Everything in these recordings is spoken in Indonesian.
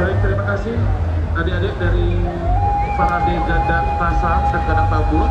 Baik, terima kasih adik-adik dari Parade Gandang Pasang dan Gandang Tambur.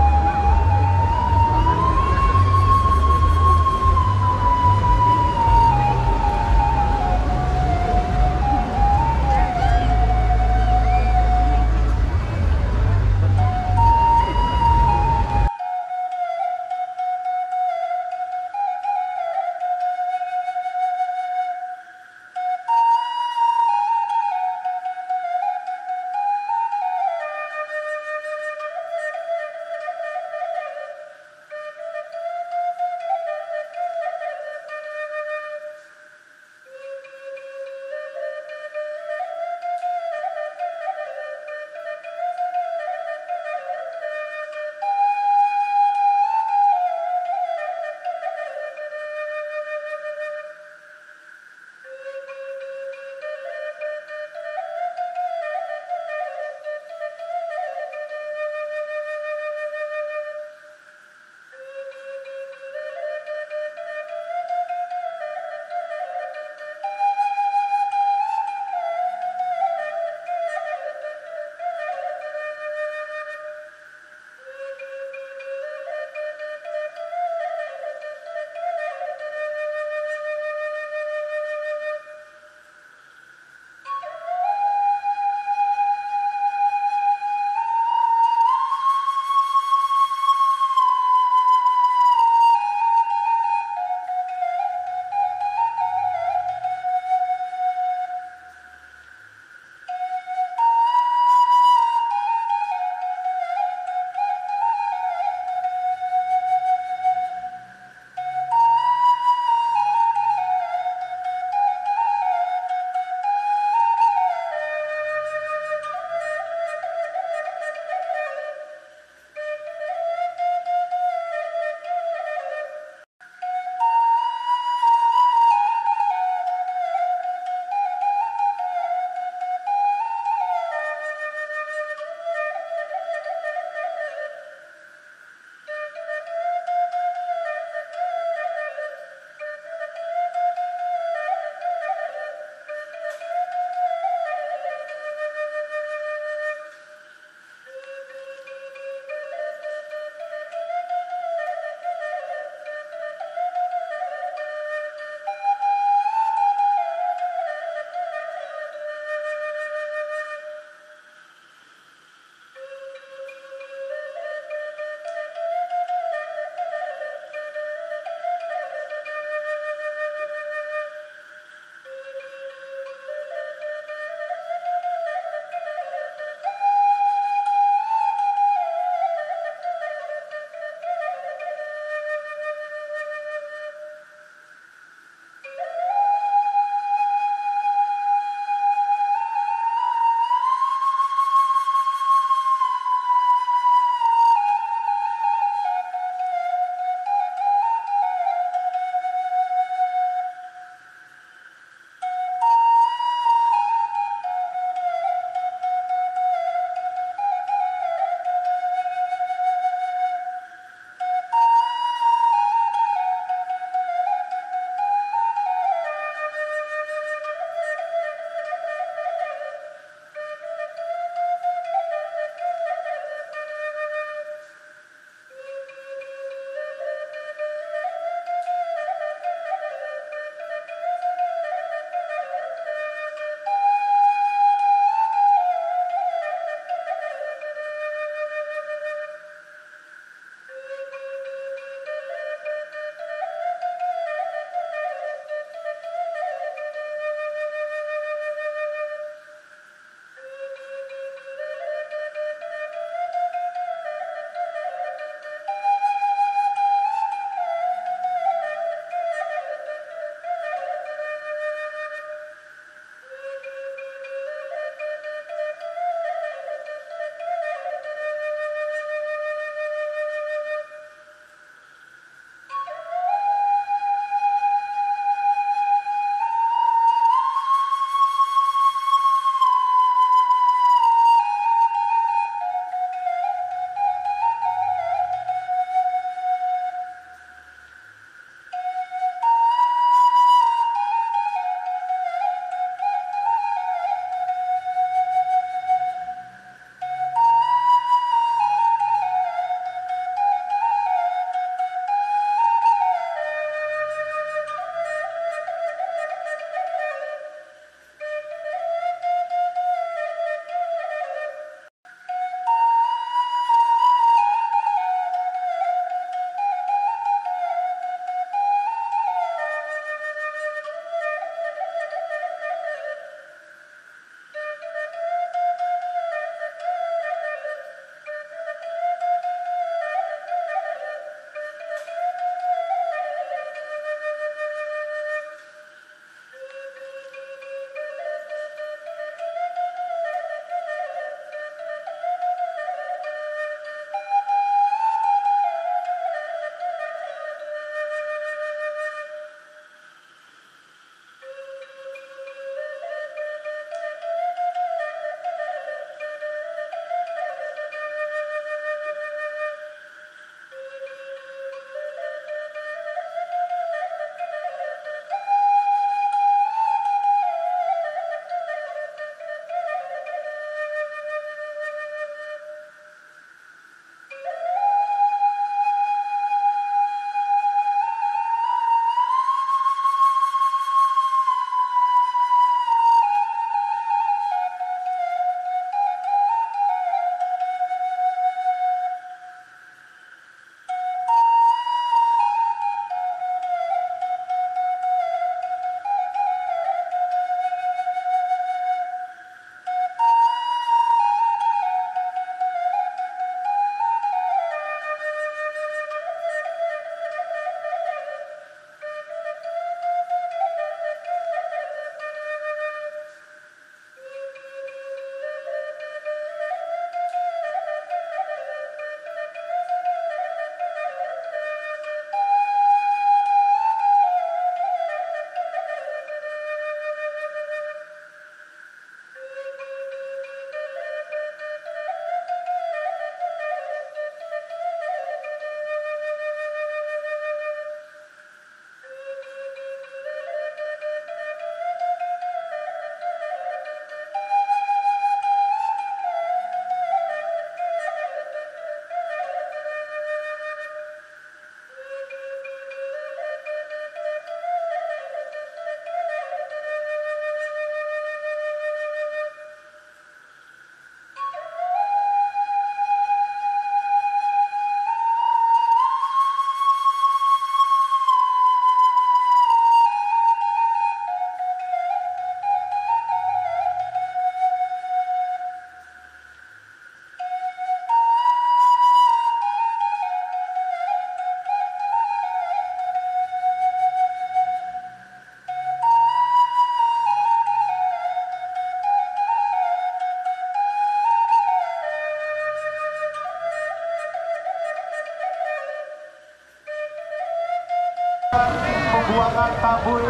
rombongan tabur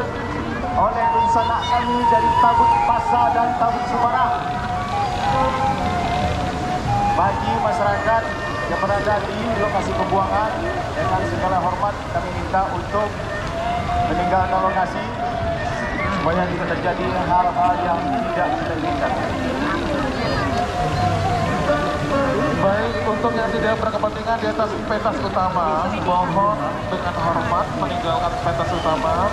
oleh sanak kami dari Tabut Pasar dan Tabut Semarang. Bagi masyarakat yang berada di lokasi pembuangan, dengan segala hormat kami minta untuk meninggalkan lokasi supaya tidak terjadi hal-hal yang tidak kita inginkan. Baik, untuk yang tidak berkepentingan di atas pentas utama, mohon dengan hormat meninggalkan pentas utama,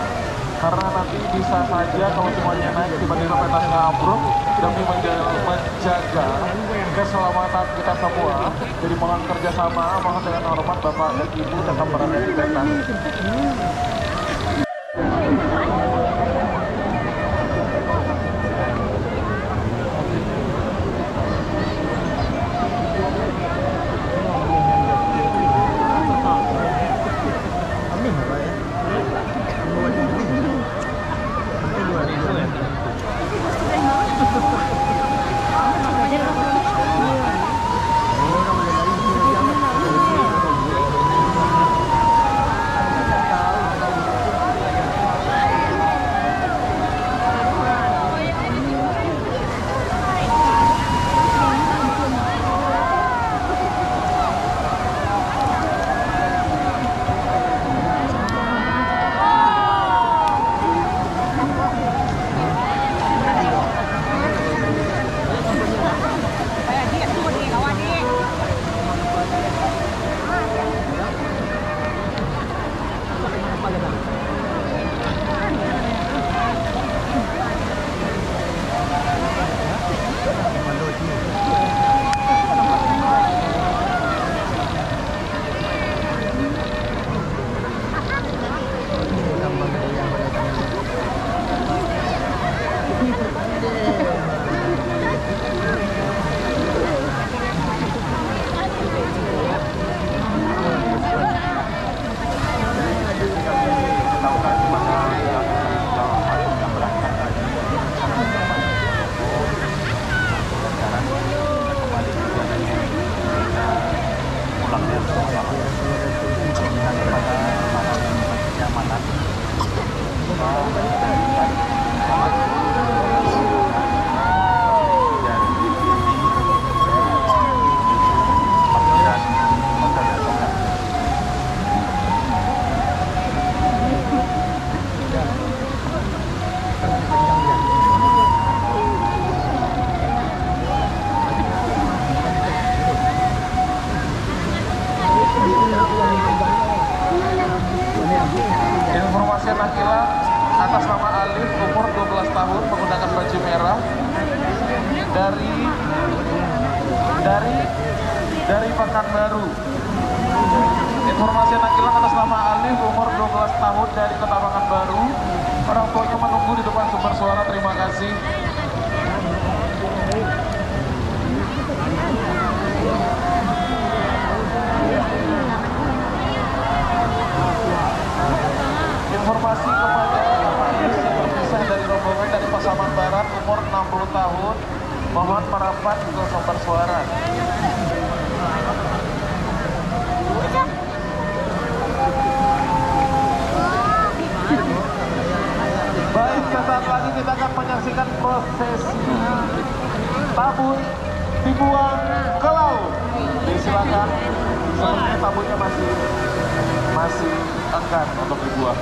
karena nanti bisa saja kalau semuanya naik tiba-tiba pentasnya ambruk demi menjaga keselamatan kita semua. Jadi mohon kerjasama, mohon dengan hormat Bapak dan Ibu tetap berada di pentas. Informasi Nakila atas nama Alif, umur 12 tahun, menggunakan baju merah dari Pekanbaru. Informasi Nakila atas nama Alif, umur 12 tahun, dari Kota Pekanbaru. Orang tuanya menunggu di depan sumber suara. Terima kasih. Informasi kepada yang berpisah dari rombongan dari Pasaman Barat, umur 60 tahun, mohon merapat ke sumber suara. Baik, sesaat lagi kita akan menyaksikan prosesi tabur dibuang ke laut. Silakan, sepertinya taburnya masih akan untuk dibuang.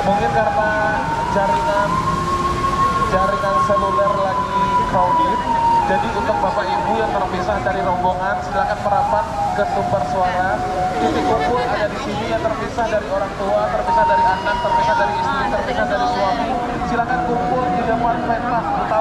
Mungkin karena jaringan seluler lagi crowded, jadi untuk Bapak Ibu yang terpisah dari rombongan, silakan merapat ke sumber suara. Titik kumpul ada di sini, yang terpisah dari orang tua, terpisah dari anak, terpisah dari istri, terpisah dari suami. Silakan kumpul di depan pentas utama.